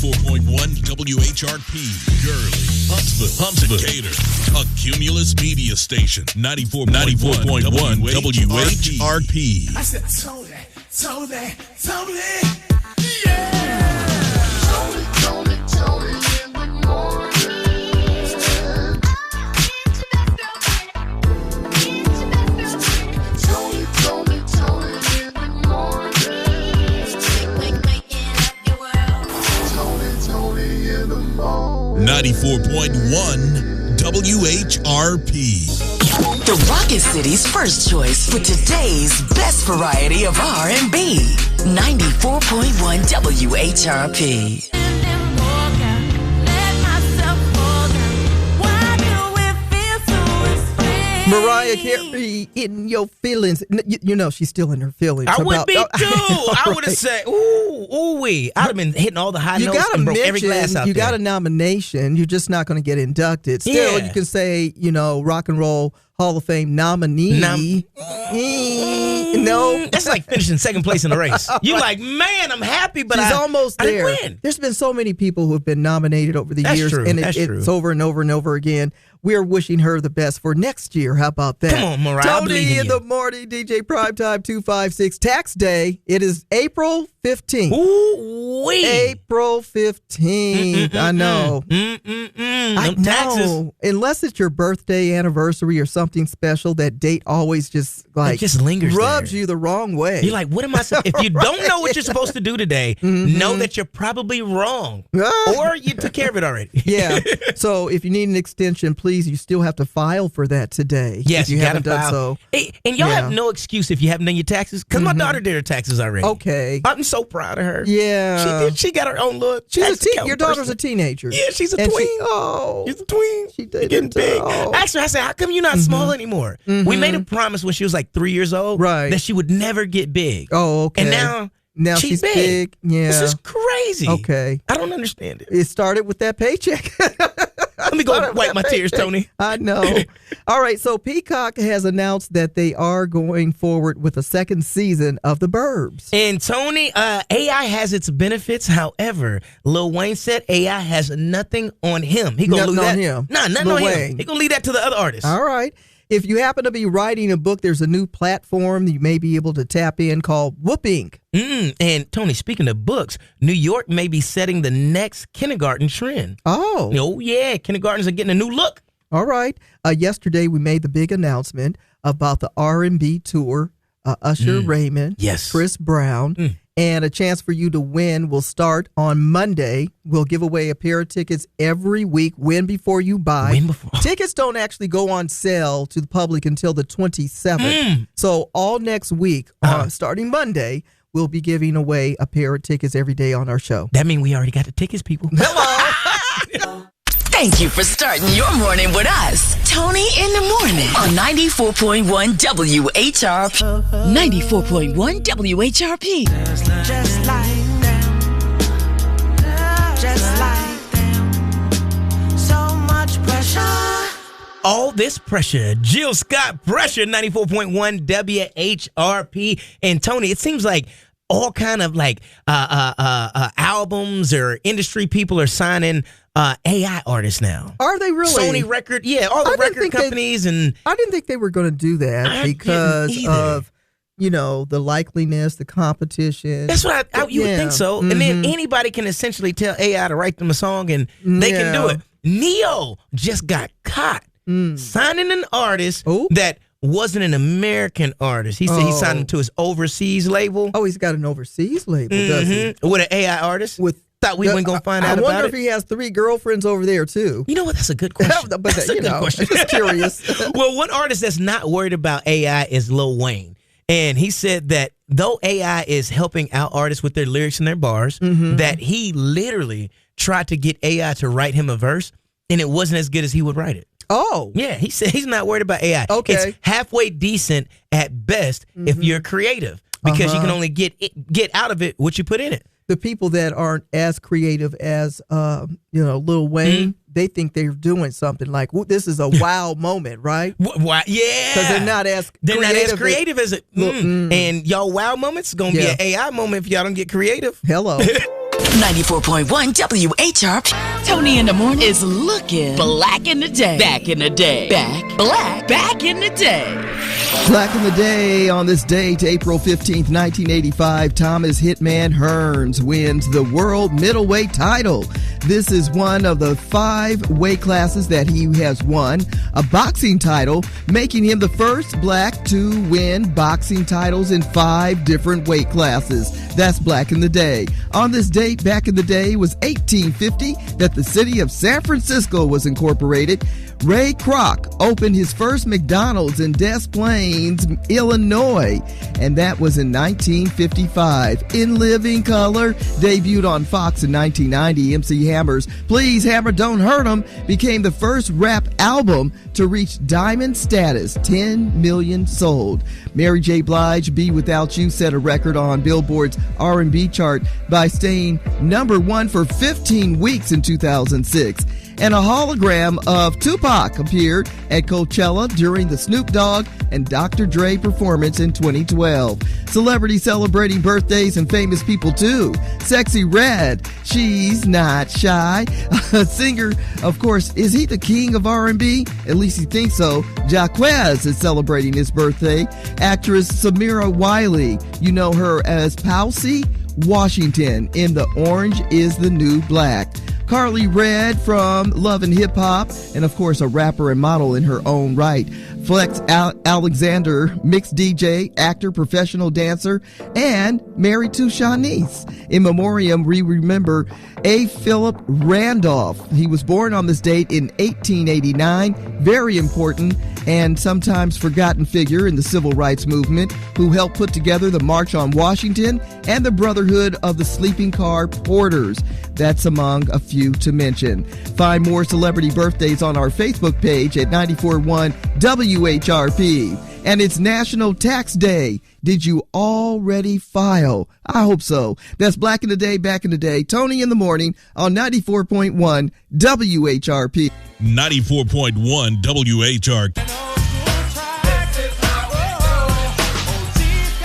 94.1 WHRP, Gurley, Huntsville, Decatur, a Cumulus media station. 94.1 WHRP. I said, Toni, yeah! Toni in the morning. Toni in the morning. 94.1 WHRP. The Rocket City's first choice with today's best variety of R&B. 94.1 WHRP. Mariah Carey, in your feelings. You know she's still in her feelings. I would be too. I Right. would have said, ooh-wee. I'd have been hitting all the high notes and broke every glass out you there. got a nomination. You're just not going to get inducted. Still, Yeah. you can say, Rock and Roll Hall of Fame nominee. No. That's like finishing second place in the race. You're like, man, I'm happy, but She's almost there. I didn't win. There's been so many people who have been nominated over the That's years, true. and That's true. it's over and over and over again. We're wishing her the best for next year. How about that? Come on, Mariah, I believe Toni in in you. the morning, DJ Primetime 256. Tax Day. It is April 15th. Ooh-wee. April 15th. I know. I Them taxes. know. Unless it's your birthday, anniversary, or something special, that date always just It just lingers rubs there. you the wrong way. You're like, what am I supposed If you don't know what you're supposed to do today, know that you're probably wrong. Or you took care of it already. Yeah. So if you need an extension, please, you still have to file for that today. Yes, if you haven't gotta done file. so. Hey, and y'all Yeah. have no excuse if you haven't done your taxes, because my daughter did her taxes already. Okay. I'm so proud of her. Yeah. She got her own little She's tax account your daughter's person. a teenager. Yeah, she's a And tween. She's a tween. She You're did getting it. big. Oh. Actually, I said, how come you're not small anymore? We made a promise when she was like 3 years old that she would never get big. Oh, okay. And now she's big. Yeah. This is crazy. Okay. I don't understand it. It started with that paycheck. Let me go wipe my tears, Toni. I know. All right. So Peacock has announced that they are going forward with a second season of The Burbs. And Toni, AI has its benefits. However, Lil Wayne said AI has nothing on him. He gonna Nothing leave on that. him. Nah, nothing Lil on Wayne. him. He gonna leave that to the other artists. All right. If you happen to be writing a book, there's a new platform you may be able to tap in called Whoop Inc. And Toni, speaking of books, New York may be setting the next kindergarten trend. Oh yeah, kindergartens are getting a new look. All right. Yesterday we made the big announcement about the R&B tour. Usher Raymond, Yes. Chris Brown, and a chance for you to win will start on Monday. We'll give away a pair of tickets every week. Win before you buy. Win before- Tickets don't actually go on sale to the public until the 27th. So all next week, starting Monday, we'll be giving away a pair of tickets every day on our show. That means we already got the tickets, people. Thank you for starting your morning with us. Toni in the morning on 94.1 WHRP. 94.1 WHRP. Just like them. Just like them. So much pressure. All this pressure. Jill Scott Pressure, 94.1 WHRP. And Toni, it seems like all kind of like albums or industry people are signing AI artists now. Are they really? Sony Record, yeah, all the record companies. And I didn't think they were going to do that I because didn't either. of, the likeliness, the competition. That's what you would Yeah. think so. And then anybody can essentially tell AI to write them a song and they can do Yeah. it. Neo just got caught signing an artist that wasn't an American artist. He said he signed him to his overseas label. Oh, he's got an overseas label, does he? With an AI artist. Thought we weren't going to find out I about wonder it. if he has 3 girlfriends over there, too. You know what? That's a good question. But That's a good question. just curious. Well, one artist that's not worried about AI is Lil Wayne. And he said that though AI is helping out artists with their lyrics and their bars, that he literally tried to get AI to write him a verse, and it wasn't as good as he would write it. Oh. Yeah, he said he's not worried about AI. Okay. It's halfway decent at best if you're creative, because you can only get out of it what you put in it. The people that aren't as creative as, Lil Wayne, they think they're doing something like, this is a wow moment, right? Why? Yeah. Because they're not as creative as it. And y'all wow moments going to be an AI moment if y'all don't get creative. Hello. 94.1 WHRP. Tony in the Morning is looking black in the day. Back in the day. Back in the day. Black in the day on this date, April 15th, 1985, Thomas Hitman Hearns wins the world middleweight title. This is one of the 5 weight classes that he has won a boxing title, making him the first black to win boxing titles in 5 different weight classes. That's black in the day. On this date, back in the day, was 1850 that the city of San Francisco was incorporated. Ray Kroc opened his first McDonald's in Des Plaines, Illinois, and that was in 1955. In Living Color debuted on Fox in 1990. MC Hammer's Please Hammer Don't Hurt 'Em became the first rap album to reach diamond status, 10 million sold. Mary J. Blige, Be Without You, set a record on Billboard's R&B chart by staying number 1 for 15 weeks in 2006. And a hologram of Tupac appeared at Coachella during the Snoop Dogg and Dr. Dre performance in 2012. Celebrities celebrating birthdays and famous people too. Sexy Red, she's not shy. A singer, of course, is he the king of R&B? At least he thinks so. Jaquez is celebrating his birthday. Actress Samira Wiley, you know her as Poussey Washington in The Orange is the New Black. Carly Red from Love and Hip Hop, and of course a rapper and model in her own right. Flex Alexander, mixed DJ, actor, professional dancer, and married to Shanice. In memoriam, we remember A. Philip Randolph. He was born on this date in 1889. Very important and sometimes forgotten figure in the civil rights movement who helped put together the March on Washington and the Brotherhood of the Sleeping Car Porters. That's among a few to mention. Find more celebrity birthdays on our Facebook page at 94.1 WHRP. And it's National Tax Day. Did you already file? I hope so. That's Black in the Day, Back in the Day. Tony in the Morning on 94.1 WHRP. 94.1 WHRP.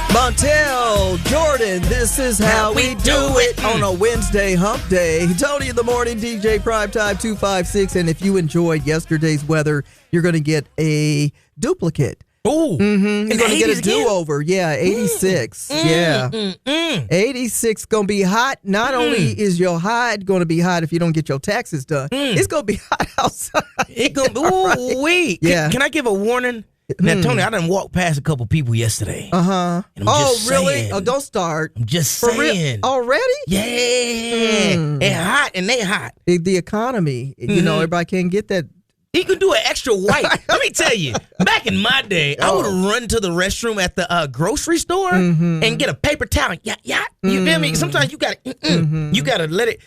Montel Jordan, this is how we do it on a Wednesday hump day. Tony in the Morning, DJ Primetime 256. And if you enjoyed yesterday's weather, you're going to get a duplicate. Ooh. Mm-hmm. You're going to get a do-over. Yeah, 86. Yeah. 86 going to be hot. Not only is your hide going to be hot if you don't get your taxes done, it's going to be hot outside. It going to wait. Yeah. Can I give a warning? Now, Tony, I done walked past a couple people yesterday. Uh-huh. Really? Saying, Oh, don't start. I'm just For saying. real? Already? Yeah. It's hot and they hot. The economy, you know, everybody can't get that. He can do an extra white. Let me tell you, back in my day, I would run to the restroom at the grocery store and get a paper towel. Yeah. You feel me? Sometimes you got to you got to let it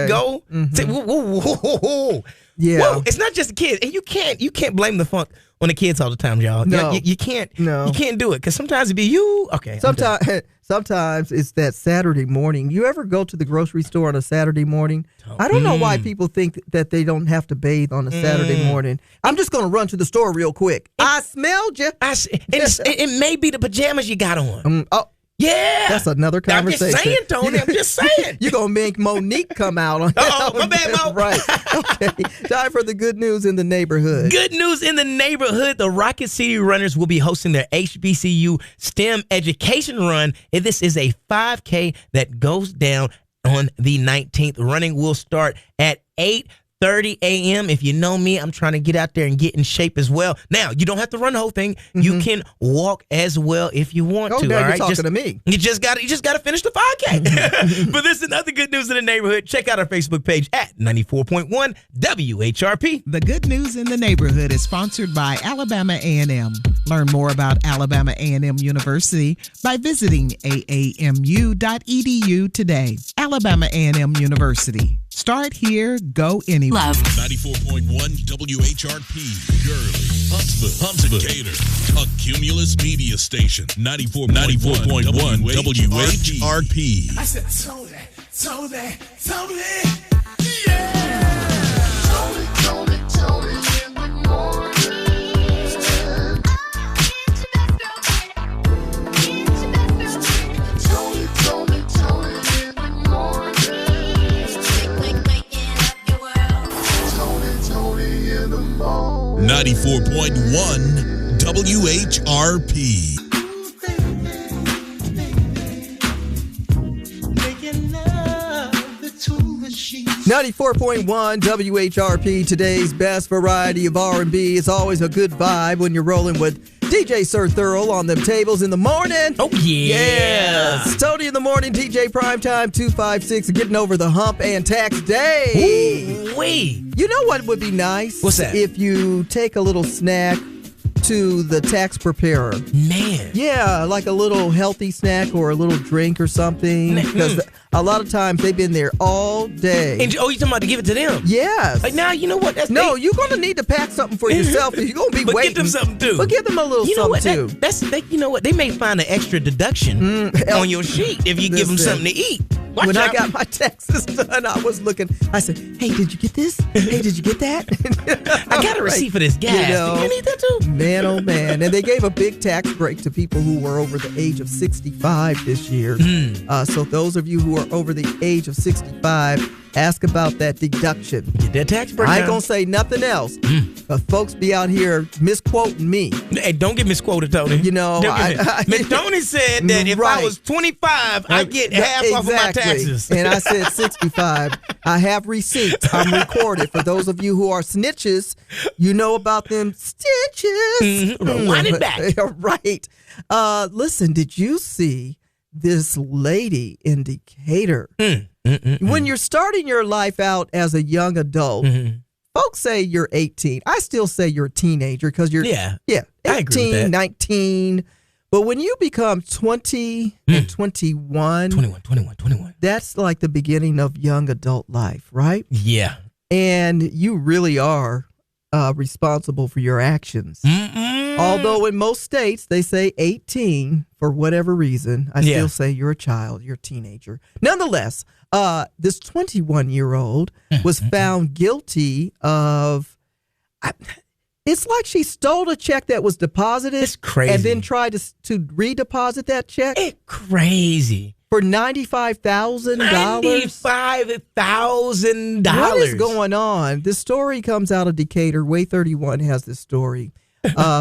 go. Say, whoa. Yeah. Whoa, it's not just the kids. And you can't blame the funk on the kids all the time, y'all. No. You can't. No. You can't do it because sometimes it be you. Okay. Sometimes it's that Saturday morning. You ever go to the grocery store on a Saturday morning? I don't know why people think that they don't have to bathe on a Saturday morning. I'm just going to run to the store real quick. I smelled you. It may be the pajamas you got on. Yeah. That's another conversation. I'm just saying, Tony. I'm just saying. You're going to make Monique come out on Oh, my bad, Mo. Right. Okay. Time for the good news in the neighborhood. Good news in the neighborhood. The Rocket City Runners will be hosting their HBCU STEM education run. And this is a 5K that goes down on the 19th. Running will start at 8:30 a.m. If you know me, I'm trying to get out there and get in shape as well. Now, you don't have to run the whole thing. You can walk as well if you want to. Now all you're right, talking to me. You just got to finish the 5K. But this is another good news in the neighborhood. Check out our Facebook page at 94.1 WHRP. The Good News in the Neighborhood is sponsored by Alabama A&M. Learn more about Alabama A&M University by visiting aamu.edu today. Alabama A&M University. Start here, go anywhere. Love. 94.1 WHRP, Gurley, Huntsville, Decatur, a Cumulus media station. 94.1 WHRP. I said, Tony, yeah. Tony in the morning. Tony in the morning. 94.1 WHRP. 94.1 WHRP, today's best variety of R&B. It's always a good vibe when you're rolling with DJ Sir Thurl on them tables in the morning. Oh, yeah. Yes. Toni in the morning, DJ Primetime 256, getting over the hump and tax day. Ooh-wee. You know what would be nice? What's that? If you take a little snack to the tax preparer. Man. Yeah, like a little healthy snack or a little drink or something. Because a lot of times they've been there all day. And, you talking about to give it to them? Yes. Like, now, you know what? You're going to need to pack something for yourself. You're going to be but waiting. Get them something, too. But give them a little something, too. You know what? They may find an extra deduction on your sheet if you give them something to eat. When I got my taxes done, I was looking. I said, hey, did you get this? Hey, did you get that? I got a receipt for this gas. Do you need that, too? Man, oh, man. And they gave a big tax break to people who were over the age of 65 this year. So those of you who are over the age of 65, ask about that deduction. Get that tax break. I ain't going to say nothing else. But folks be out here misquoting me. Hey, don't get misquoted, Tony. You know, Miss Tony said that if I was 25, I get half off of my taxes. And I said 65. I have receipts. I'm recorded. For those of you who are snitches, you know about them stitches. Rewind it back. Right. Listen, did you see this lady in Decatur? When you're starting your life out as a young adult, folks say you're 18. I still say you're a teenager because you're 18, 19. But when you become 20 and 21, 21, that's like the beginning of young adult life, right? Yeah. And you really are responsible for your actions. Although in most states they say 18 for whatever reason, I still say you're a child, you're a teenager. Nonetheless, this 21-year-old was found guilty of, it's like she stole a check that was deposited. It's crazy. And then tried to redeposit that check. It's crazy. For $95,000. $95,000. What is going on? This story comes out of Decatur. Way 31 has this story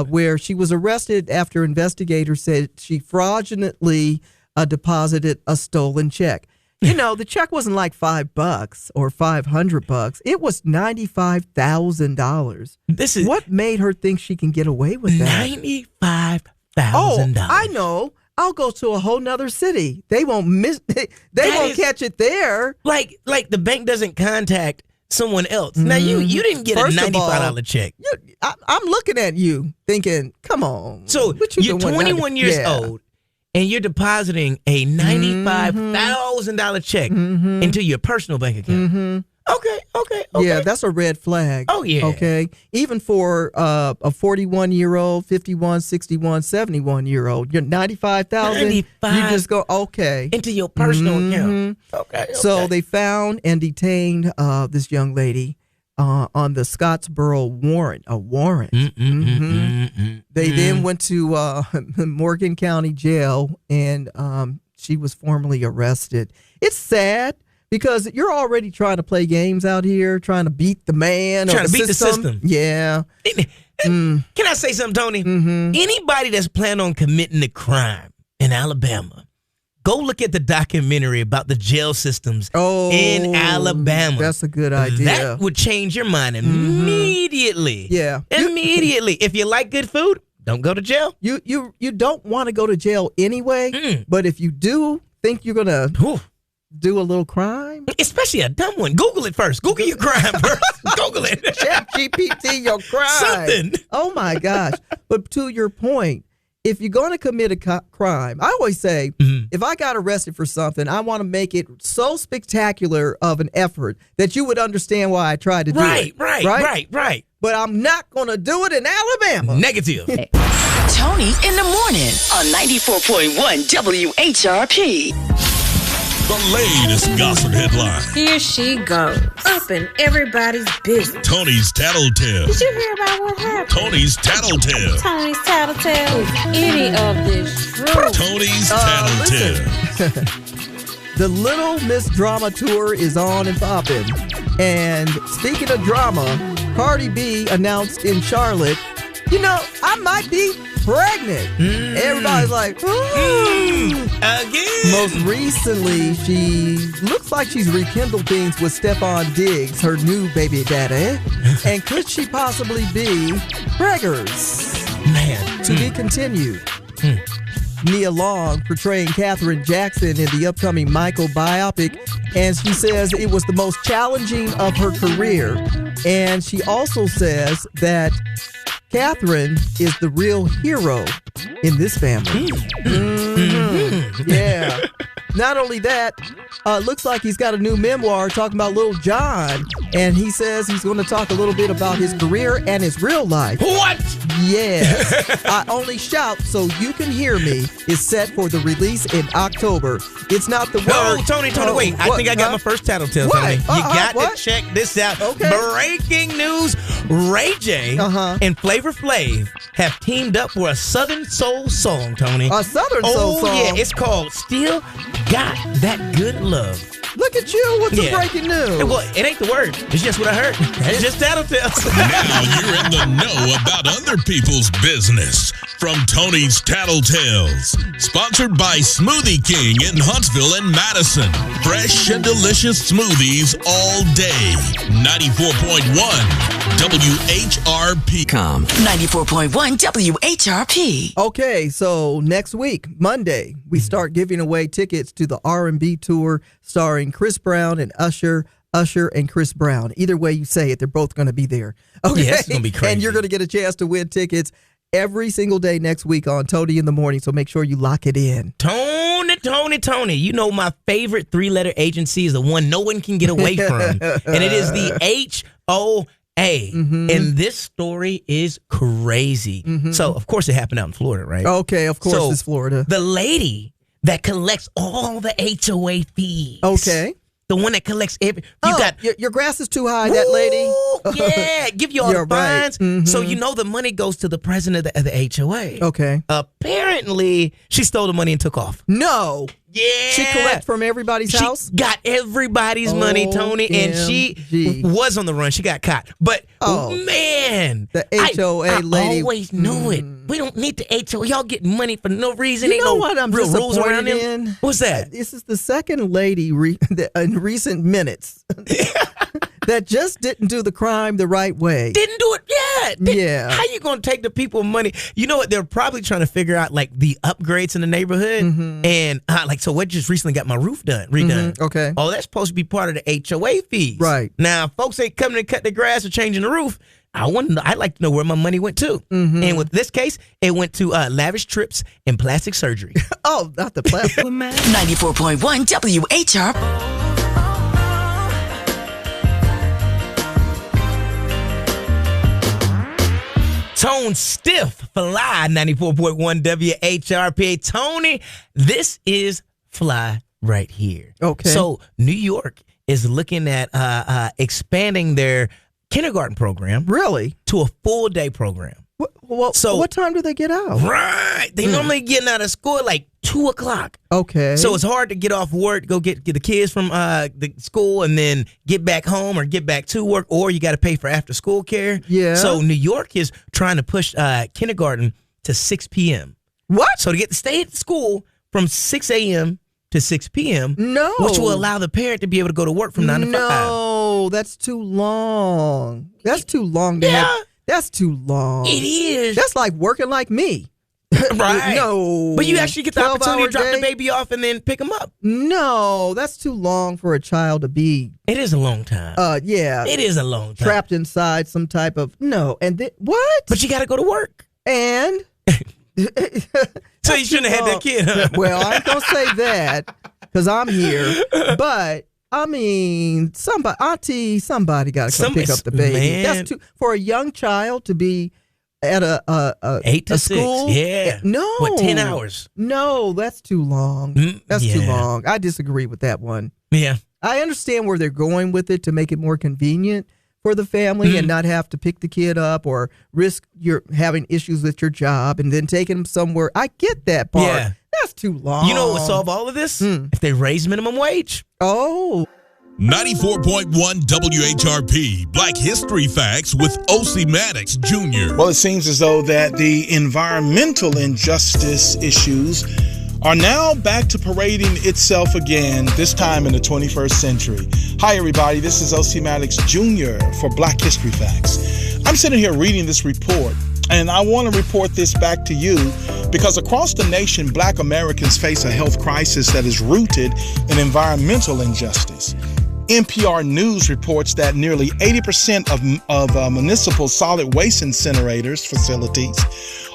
where she was arrested after investigators said she fraudulently deposited a stolen check. You know, the check wasn't like $5 or $500. It was $95,000. This is what made her think she can get away with that. $95,000. Oh, I know. I'll go to a whole nother city. They won't won't catch it there. Like the bank doesn't contact someone else. Now you didn't get First a $95 of all, check. I'm looking at you thinking, come on. So you're 21 years old and you're depositing a $95,000 check into your personal bank account. Okay. Yeah, that's a red flag. Oh, yeah. Okay. Even for a 41-year-old, 51, 61, 71-year-old, you're $95,000. You just go, okay. Into your personal account. Okay. So they found and detained this young lady on the Scottsboro warrant. They then went to Morgan County Jail, and she was formally arrested. It's sad. Because you're already trying to play games out here, trying to beat the man. Trying to beat the system. Yeah. Can I say something, Tony? Anybody that's planning on committing a crime in Alabama, go look at the documentary about the jail systems in Alabama. That's a good idea. That would change your mind immediately. Yeah. Immediately. If you like good food, don't go to jail. You don't want to go to jail anyway, but if you do think you're going to do a little crime, especially a dumb one, Google it first. Google your crime first. Google it. ChatGPT your crime. Something. Oh my gosh. But to your point, if you're going to commit a crime, I always say, if I got arrested for something, I want to make it so spectacular of an effort that you would understand why I tried to do it. Right. But I'm not going to do it in Alabama. Negative. Toni in the morning on 94.1 WHRP. The latest gossip headline. Here she goes, up in everybody's business. Tony's Tattletale. Did you hear about what happened? Tony's Tattletale. Tony's Tattletale. Is any of this true? Tony's Tattletale. The Little Miss Drama Tour is on and popping. And speaking of drama, Cardi B announced in Charlotte, I might be pregnant. Everybody's like, ooh. Again. Most recently, she looks like she's rekindled things with Stephon Diggs, her new baby daddy. And could she possibly be preggers? Man. To be continued. Nia Long portraying Katherine Jackson in the upcoming Michael biopic, and she says it was the most challenging of her career. And she also says that Katherine is the real hero in this family. Yeah. Not only that, looks like he's got a new memoir talking about Little John, and he says he's going to talk a little bit about his career and his real life. What? Yes. I Only Shout So You Can Hear Me is set for the release in October. It's not the word. Oh, Tony, wait. I think I got my first tattletale, Tony. You got to check this out. Okay. Breaking news. Ray J and Flavor Flav have teamed up for a Southern Soul song, Tony. A Southern Soul song? Oh, yeah. It's called Still Got That Good Love. Look at you with the breaking news. Well, it ain't the word. It's just what I heard. It's just tattletales. Now you're in the know about other people's business. From Tony's Tattletales. Sponsored by Smoothie King in Huntsville and Madison. Fresh and delicious smoothies all day. 94.1 WHRP. 94.1 WHRP. Okay, so next week, Monday, we start giving away tickets to the R&B tour starring Chris Brown and Usher and Chris Brown. Either way you say it, they're both going to be there. Okay, Yeah, it's going to be crazy. And you're going to get a chance to win tickets every single day next week on Toni in the Morning, so make sure you lock it in. Tony. You know my favorite three-letter agency is the one no one can get away from, and it is the HOA. And this story is crazy. So, of course, it happened out in Florida, right? Okay, of course it's Florida. The lady that collects all the HOA fees. Okay. The one that collects every... your grass is too high, that lady. Yeah, give you all the fines. Right. So you know the money goes to the president of the HOA. Okay. Apparently, she stole the money and took off. No. Yeah. She collect from everybody's house? She got everybody's money, Tony, and she was on the run. She got caught. But, man. The HOA lady. I always knew it. We don't need the HOA. Y'all get money for no reason. You know what I'm real rules around disappointed them. in? What's that? This is the second lady in recent minutes that just didn't do the crime the right way. Didn't do it. Yeah. How you going to take the people money? You know what? They're probably trying to figure out like the upgrades in the neighborhood. And so what just recently got my roof redone. Okay. Oh, that's supposed to be part of the HOA fees. Right. Now, folks ain't coming to cut the grass or changing the roof. I'd like to know where my money went to. And with this case, it went to lavish trips and plastic surgery. Oh, not the plastic. 94.1 WHRP. Tone stiff, fly, 94.1 WHRP. Tony, this is fly right here. Okay. So New York is looking at expanding their kindergarten program. Really? To a full day program. What time do they get out? Right. They normally getting out of school at like 2 o'clock. Okay. So it's hard to get off work, go get the kids from the school, and then get back home or get back to work, or you got to pay for after school care. Yeah. So New York is trying to push kindergarten to 6 p.m. What? So to get to stay at school from 6 a.m. to 6 p.m. No. Which will allow the parent to be able to go to work from 9 to 5. No, that's too long. That's too long to have. That's too long. It is. That's like working like me. Right. No. But you actually get the opportunity to drop day? the baby off and then pick them up. No, that's too long for a child to be. It is a long time. Yeah. It is a long time. Trapped inside some type of, no. And what? But you got to go to work. And? So you shouldn't have had that kid, huh? Well, I ain't going to say that because I'm here. But, I mean, somebody got to come pick up the baby. Man. That's too, for a young child to be at a 8 to 6, school? yeah. No. What, 10 hours? No, that's too long. That's too long. I disagree with that one. Yeah. I understand where they're going with it to make it more convenient for the family and not have to pick the kid up or risk your having issues with your job and then taking them somewhere. I get that part. Yeah. That's too long. You know what would solve all of this? If they raise minimum wage. Oh. 94.1 WHRP Black History Facts with O.C. Maddox Jr. Well, it seems as though that the environmental injustice issues are now back to parading itself again, this time in the 21st century. Hi, everybody. This is O.C. Maddox Jr. for Black History Facts. I'm sitting here reading this report, and I want to report this back to you because across the nation, Black Americans face a health crisis that is rooted in environmental injustice. NPR News reports that nearly 80% of municipal solid waste incinerators facilities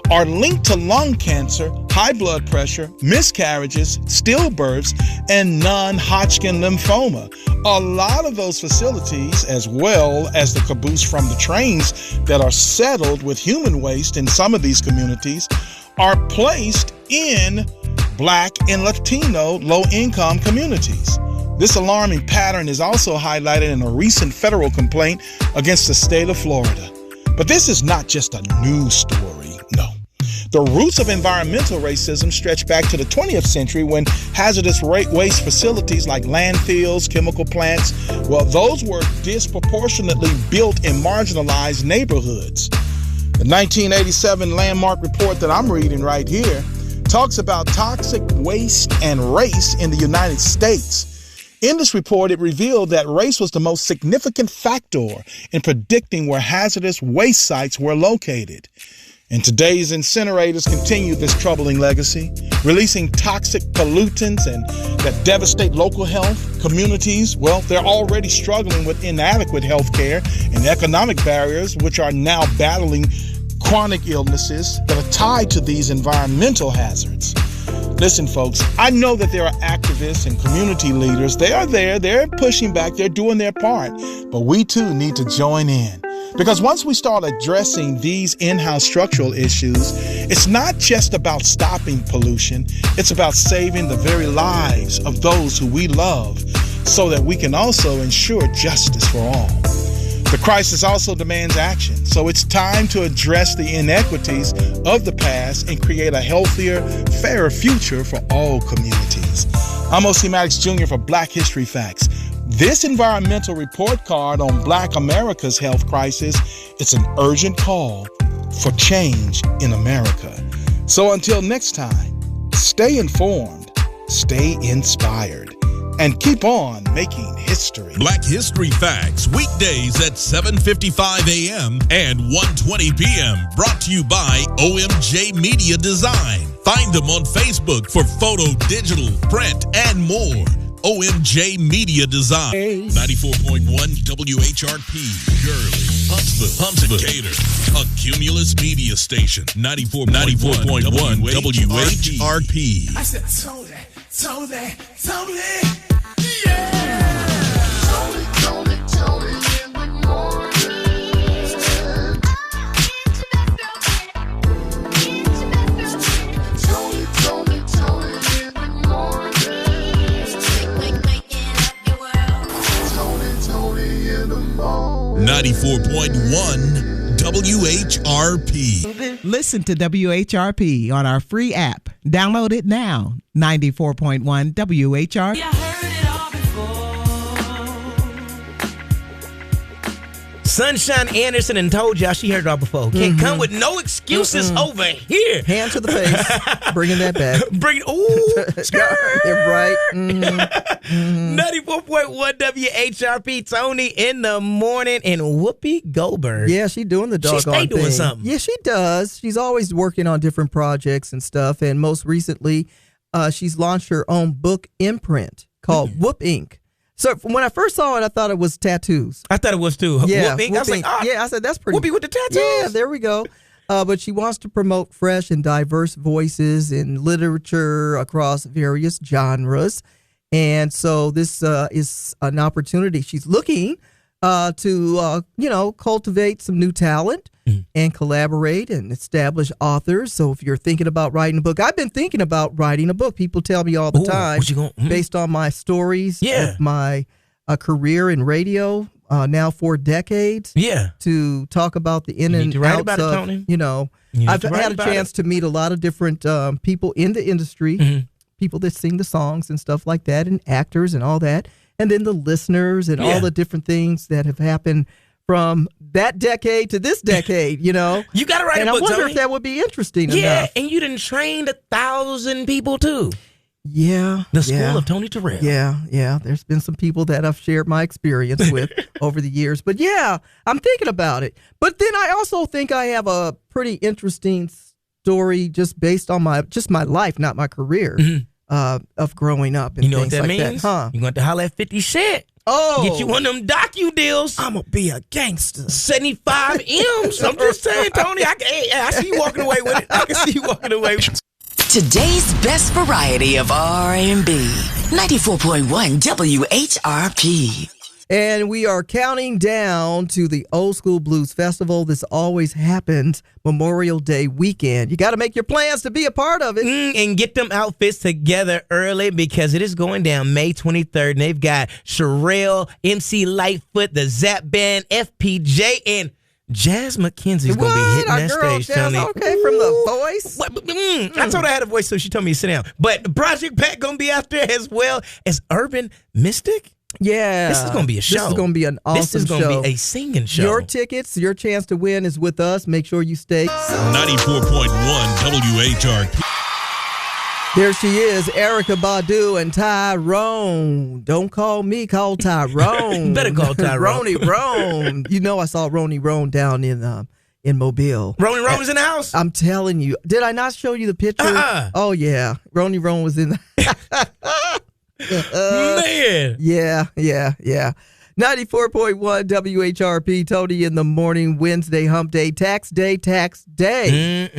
are linked to lung cancer, high blood pressure, miscarriages, stillbirths, and non-Hodgkin lymphoma. A lot of those facilities, as well as the caboose from the trains that are settled with human waste in some of these communities, are placed in Black and Latino low-income communities. This alarming pattern is also highlighted in a recent federal complaint against the state of Florida. But this is not just a news story, no. The roots of environmental racism stretch back to the 20th century when hazardous waste facilities like landfills, chemical plants, well, those were disproportionately built in marginalized neighborhoods. The 1987 landmark report that I'm reading right here talks about toxic waste and race in the United States. In this report, it revealed that race was the most significant factor in predicting where hazardous waste sites were located. And today's incinerators continue this troubling legacy, releasing toxic pollutants and that devastate local health. Communities, well, they're already struggling with inadequate health care and economic barriers, which are now battling chronic illnesses that are tied to these environmental hazards. Listen, folks, I know that there are activists and community leaders. They are there. They're pushing back. They're doing their part. But we, too, need to join in. Because once we start addressing these in-house structural issues, it's not just about stopping pollution. It's about saving the very lives of those who we love so that we can also ensure justice for all. The crisis also demands action, so it's time to address the inequities of the past and create a healthier, fairer future for all communities. I'm O.C. Maddox Jr. for Black History Facts. This environmental report card on Black America's health crisis, it's an urgent call for change in America. So until next time, stay informed, stay inspired, and keep on making history. Black History Facts, weekdays at 7:55 a.m. and 1:20 p.m. Brought to you by OMJ Media Design. Find them on Facebook for photo, digital, print, and more. OMJ Media Design. 94.1 WHRP, Gurley, Huntsville, Decatur, a Cumulus Media Station. 94.1 WHRP. I said, Tony, yeah! Toni in the morning. Toni in the morning. 94.1 WHRP. Listen to WHRP on our free app. Download it now. 94.1 WHRP. I heard it all before. Sunshine Anderson and told y'all she heard it all before. Can't come with no excuses over here. Hand to the face. Bringing that back. Bring it. Ooh, skirt. You're right. 94.1 WHRP, Toni in the morning, and Whoopi Goldberg. Yeah, she's doing the doggone She stay doing thing. something. Yeah, she does. She's always working on different projects and stuff. And most recently, she's launched her own book imprint called Whoop Ink. So when I first saw it, I thought it was tattoos. I thought it was too. Yeah, Whoop Ink. I was like, yeah, I said that's pretty. Whoopi with the tattoos. Yeah, there we go. But she wants to promote fresh and diverse voices in literature across various genres. And so this is an opportunity. She's looking to cultivate some new talent and collaborate and establish authors. So if you're thinking about writing a book, I've been thinking about writing a book. People tell me all the time, what you gonna, based on my stories of my career in radio, now 4 decades. Yeah. To talk about the in You and need to write outs about it, of, Tony. I've had a chance to meet a lot of different people in the industry, people that sing the songs and stuff like that, and actors and all that. and then the listeners and all the different things that have happened from that decade to this decade, You got to write and a book, I wonder Tony. if that would be interesting Yeah, enough. and you done trained 1,000 people, too. Yeah. The School of Tony Terrell. Yeah. There's been some people that I've shared my experience with over the years. But yeah, I'm thinking about it. But then I also think I have a pretty interesting story just based on my life, not my career, of growing up and You know what things that like means? that. Huh? You're going to holler at 50 Cent. Oh. Get you one of them docu deals. I'm going to be a gangster. 75 M's. I'm just saying, Tony. I see you walking away with it. I can see you walking away with it. Today's best variety of R&B. 94.1 WHRP. And we are counting down to the Old School Blues Festival. This always happens Memorial Day weekend. You got to make your plans to be a part of it. And get them outfits together early because it is going down May 23rd. And they've got Sherelle, MC Lightfoot, the Zap Band, FPJ, and Jazz McKenzie's going to be hitting that stage, Tony. Okay, from The Voice. I told her I had a voice, so she told me to sit down. But Project Pat going to be out there as well as Urban Mystic. Yeah. This is going to be a show. This is going to be an awesome show. This is going to be a singing show. Your tickets, your chance to win is with us. Make sure you stay. 94.1 WHRP. There she is, Erykah Badu and Tyrone. Don't call me, call Tyrone. Better call Tyrone. Ronnie Rone. You know I saw Ronnie Rone down in Mobile. Ronnie Rone was in the house? I'm telling you. Did I not show you the picture? Oh, yeah. Ronnie Rone was in the Man. Yeah. 94.1 WHRP, Tony in the Morning, Wednesday, hump day, tax day.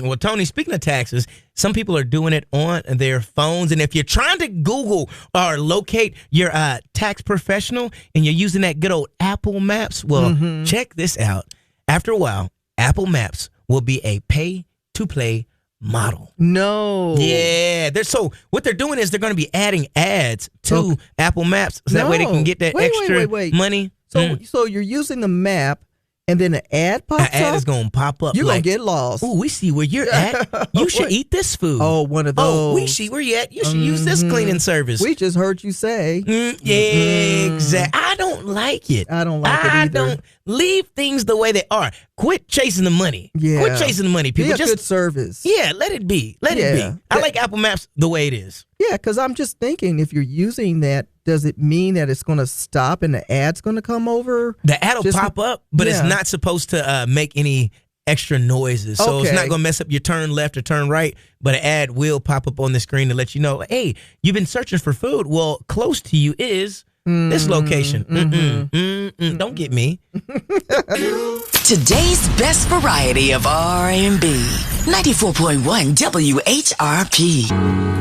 Well, Tony, speaking of taxes, some people are doing it on their phones. And if you're trying to Google or locate your tax professional and you're using that good old Apple Maps, well, check this out. After a while, Apple Maps will be a pay-to-play model. No. Yeah. So what they're doing is they're going to be adding ads to Apple Maps so that way they can get that extra money. So you're using the map and then an ad pops up? An ad is going to pop up. You're going to get lost. Oh, we see where you're at. You should eat this food. Oh, one of those. Oh, we see where you're at. You should use this cleaning service. We just heard you say. Exactly. I don't like it. I don't like it either. I don't. Leave things the way they are. Quit chasing the money. Yeah. Quit chasing the money, people. Be a good service. Yeah, let it be. Let it be. I like Apple Maps the way it is. Yeah, because I'm just thinking, if you're using that, does it mean that it's going to stop and the ad's going to come over? The ad will pop up, but it's not supposed to make any extra noises. So it's not going to mess up your turn left or turn right, but an ad will pop up on the screen to let you know, hey, you've been searching for food. Well, close to you is this location. Don't get me. Today's best variety of R&B. 94.1 WHRP.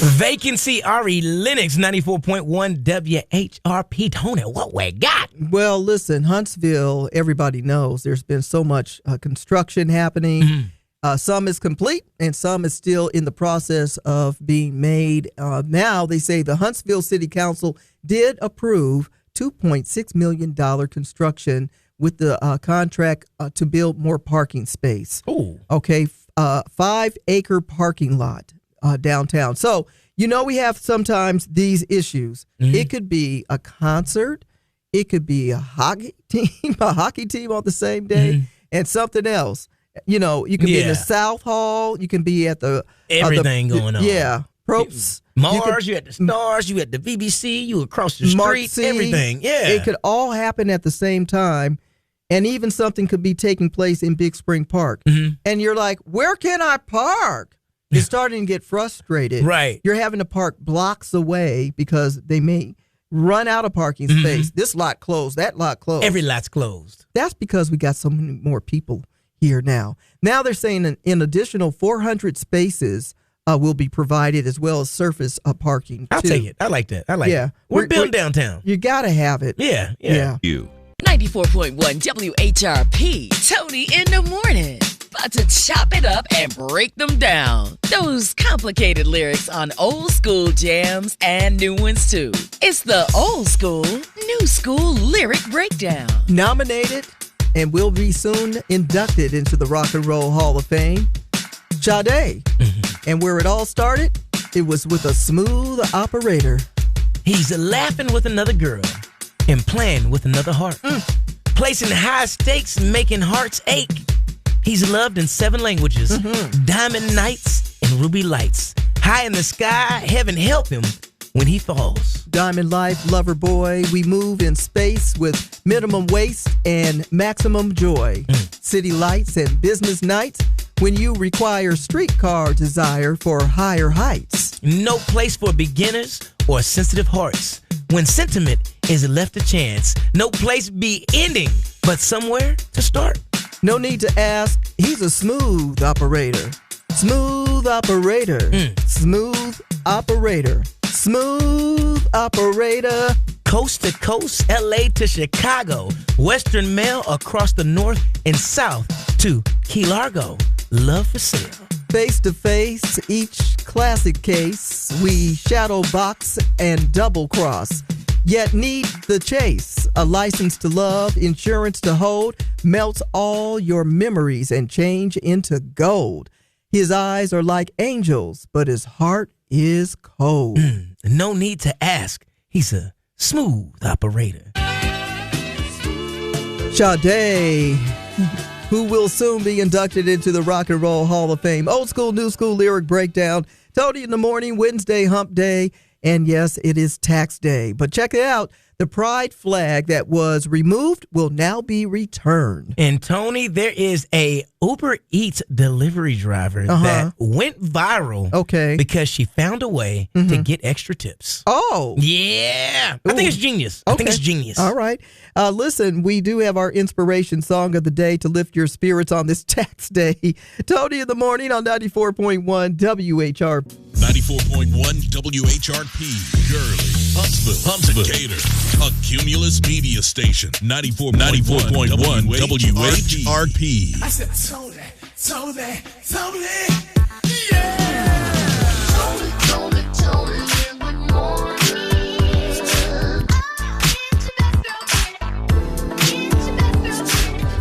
Vacancy, Ari Lennox, 94.1 WHRP. Tony, what we got? Well, listen, Huntsville, everybody knows there's been so much construction happening. Some is complete and some is still in the process of being made. Now they say the Huntsville City Council did approve $2.6 million construction with the contract to build more parking space. Oh. Okay, 5-acre parking lot downtown. So, we have sometimes these issues. It could be a concert. It could be a hockey team on the same day and something else. You can be in the South Hall. You can be at the everything going on. Yeah, Probst. Mars, you at the Stars, you at the BBC, you across the street, everything. Yeah, it could all happen at the same time, and even something could be taking place in Big Spring Park. And you're like, where can I park? You're starting to get frustrated. Right. You're having to park blocks away because they may run out of parking space. This lot closed, that lot closed. Every lot's closed. That's because we got so many more people here now. Now they're saying an additional 400 spaces will be provided, as well as surface parking. I'll take it. I like that. I like it. We're building downtown. You got to have it. Yeah. 94.1 WHRP. Tony in the Morning. About to chop it up and break them down. Those complicated lyrics on old school jams and new ones too. It's the old school, new school lyric breakdown. Nominated and will be soon inducted into the Rock and Roll Hall of Fame. Sade. And where it all started, it was with a smooth operator. He's laughing with another girl and playing with another heart. Placing high stakes, making hearts ache. He's loved in 7 languages. Diamond nights and ruby lights. High in the sky, heaven help him when he falls. Diamond Life, Lover Boy, we move in space with minimum waste and maximum joy. City lights and business nights when you require streetcar desire for higher heights. No place for beginners or sensitive hearts. When sentiment is left to chance, no place be ending, but somewhere to start. No need to ask, he's a smooth operator. Smooth operator. Smooth operator. Smooth operator. Coast to coast, LA to Chicago, Western Mail across the north and south to Key Largo. Love for sale. Face to face, each classic case, we shadow box and double cross. Yet need the chase, a license to love, insurance to hold, melts all your memories and change into gold. His eyes are like angels, but his heart is cold. No need to ask, he's a smooth operator. Sade, who will soon be inducted into the Rock and Roll Hall of Fame. Old school, new school lyric breakdown. Toni in the Morning, Wednesday hump day. And yes, it is tax day. But check it out. The pride flag that was removed will now be returned. And Tony, there is a Uber Eats delivery driver that went viral because she found a way to get extra tips. Oh. Yeah. I think it's genius. I think it's genius. All right. Listen, we do have our inspiration song of the day to lift your spirits on this tax day. Toni in the Morning on 94.1 WHRP. 94.1 WHRP, Gurley, Huntsville, Decatur, a Cumulus media station. 94.1 WHRP. I said, Toni, yeah. Toni in the morning.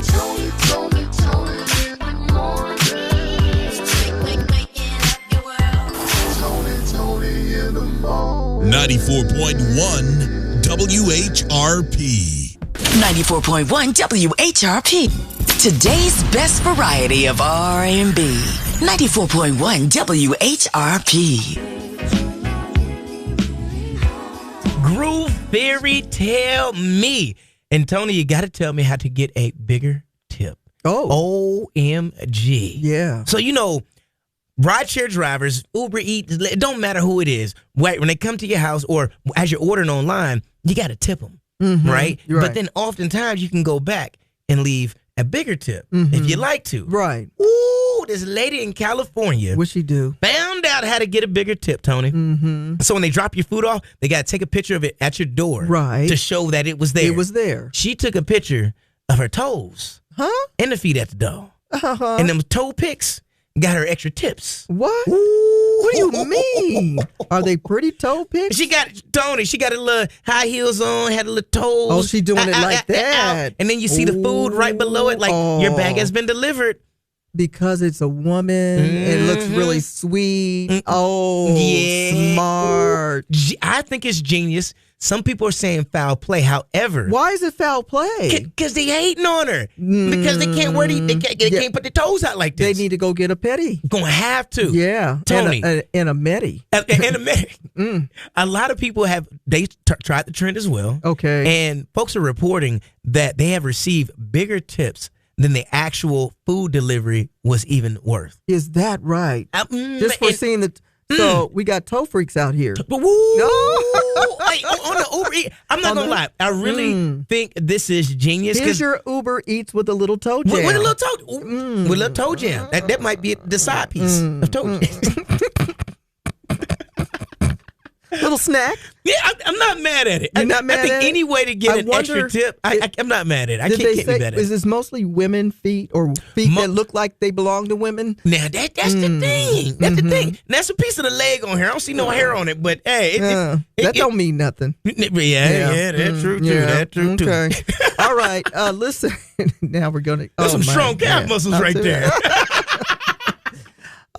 Toni in the morning. Toni in the morning. 94.1 WHRP. 94.1 WHRP. Today's best variety of R&B. 94.1 WHRP. Groove Fairy Tell Me. And Tony, you got to tell me how to get a bigger tip. Oh. OMG. Yeah. So, you know, rideshare drivers, Uber Eats, it don't matter who it is. When they come to your house or as you're ordering online, you got to tip them, right? But then oftentimes you can go back and leave a bigger tip if you like to. Right. Ooh, this lady in California. What'd she do? Found out how to get a bigger tip, Tony. So when they drop your food off, they got to take a picture of it at your door. Right. To show that it was there. It was there. She took a picture of her toes. And the feet at the door. And them toe pics got her extra tips. What? Ooh. What do you mean? Are they pretty toe pics? She got a little high heels on, had a little toes. Oh, she doing it like that. And then you see the food right below it, like your bag has been delivered. Because it's a woman, it looks really sweet. Oh, yeah. Smart. I think it's genius. Some people are saying foul play. However, why is it foul play? Because they hating on her. Because they can't wear they can't put their toes out like this. They need to go get a pedi. Gonna have to. Yeah, Tony, and a medi. And a medi. A lot of people have tried the trend as well. Okay, and folks are reporting that they have received bigger tips than the actual food delivery was even worth. Is that right? Just for seeing the. So we got toe freaks out here. Woo! No. Like, on the Uber Eats, I'm not gonna lie. I really think this is genius. Here's your Uber Eats with a little toe jam. With a little toe, with a little toe jam. That might be the side piece of toe jam. Little snack. Yeah, I'm not mad at it. You're not mad I think at any way to get an extra tip, I'm not mad at it. I can't get me mad at it. Is this mostly women feet or feet that look like they belong to women? Now, that's the thing. That's the thing. That's a piece of the leg on here. I don't see no hair on it, but hey. That don't mean nothing. Yeah, that's true too. That's true too. Okay. All right. Listen, now we're going to. There's some strong calf muscles right there.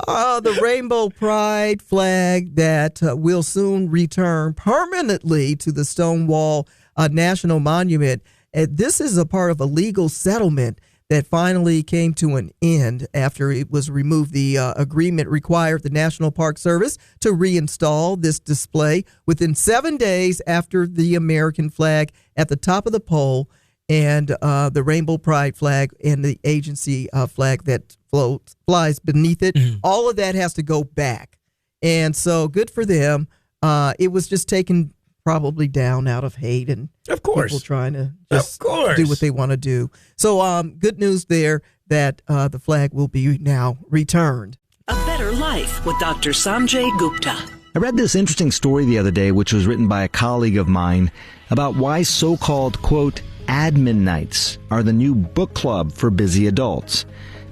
The Rainbow Pride flag that will soon return permanently to the Stonewall National Monument. This is a part of a legal settlement that finally came to an end after it was removed. The agreement required the National Park Service to reinstall this display within 7 days after the American flag at the top of the pole and the Rainbow Pride flag and the agency flag that flies beneath it. All of that has to go back. And so good for them. It was just taken probably down out of hate and of course people trying to just do what they want to do. So good news there that the flag will be now returned. A Better Life with Dr. Sanjay Gupta. I read this interesting story the other day, which was written by a colleague of mine, about why so-called, quote, admin nights are the new book club for busy adults.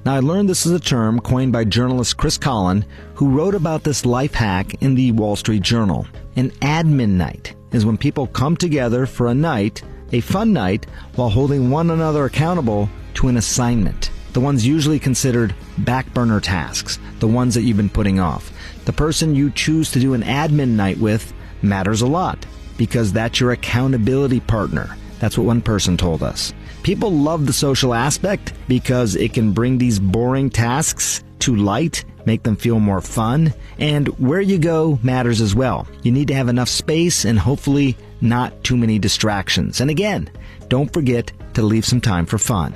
Now, I learned this is a term coined by journalist Chris Collin, who wrote about this life hack in the Wall Street Journal. An admin night is when people come together for a night, a fun night, while holding one another accountable to an assignment. The ones usually considered back burner tasks, the ones that you've been putting off. The person you choose to do an admin night with matters a lot because that's your accountability partner. That's what one person told us. People love the social aspect because it can bring these boring tasks to light, make them feel more fun, and where you go matters as well. You need to have enough space and hopefully not too many distractions. And again, don't forget to leave some time for fun.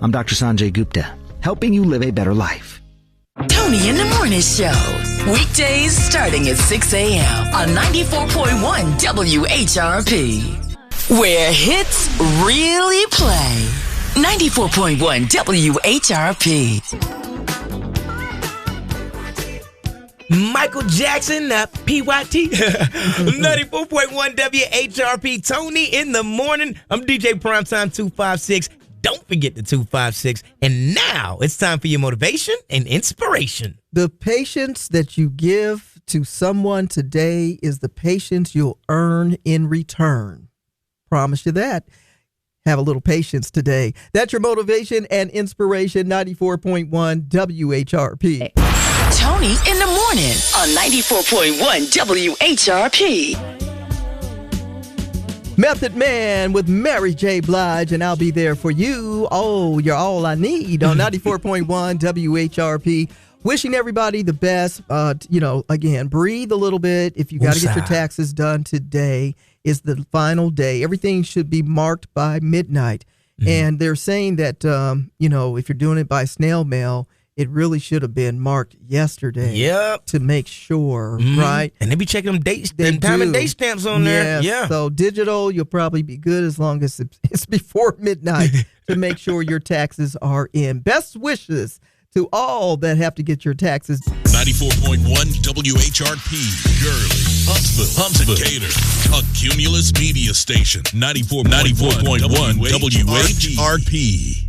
I'm Dr. Sanjay Gupta, helping you live a better life. Toni in the Morning Show. Weekdays starting at 6 a.m. on 94.1 WHRP. Where hits really play. 94.1 WHRP. Michael Jackson, PYT. 94.1 WHRP. Toni in the Morning. I'm DJ Primetime 256. Don't forget the 256. And now it's time for your motivation and inspiration. The patience that you give to someone today is the patience you'll earn in return. Promise you that. Have a little patience today. That's your motivation and inspiration. 94.1 WHRP. Toni in the Morning on 94.1 WHRP. Method Man with Mary J. Blige, and I'll be there for you. Oh, you're all I need on 94.1 WHRP. Wishing everybody the best. Again, breathe a little bit. If you got to get your taxes done today, is the final day. Everything should be marked by midnight. And they're saying that, if you're doing it by snail mail, it really should have been marked yesterday. Yep. To make sure, right? And they be checking them dates, time and date stamps on there. Yeah. So digital, you'll probably be good as long as it's before midnight to make sure your taxes are in. Best wishes to all that have to get your taxes. 94.1 WHRP, Gurley, Huntsville, Decatur, a Cumulus media station. 94.1 WHRP.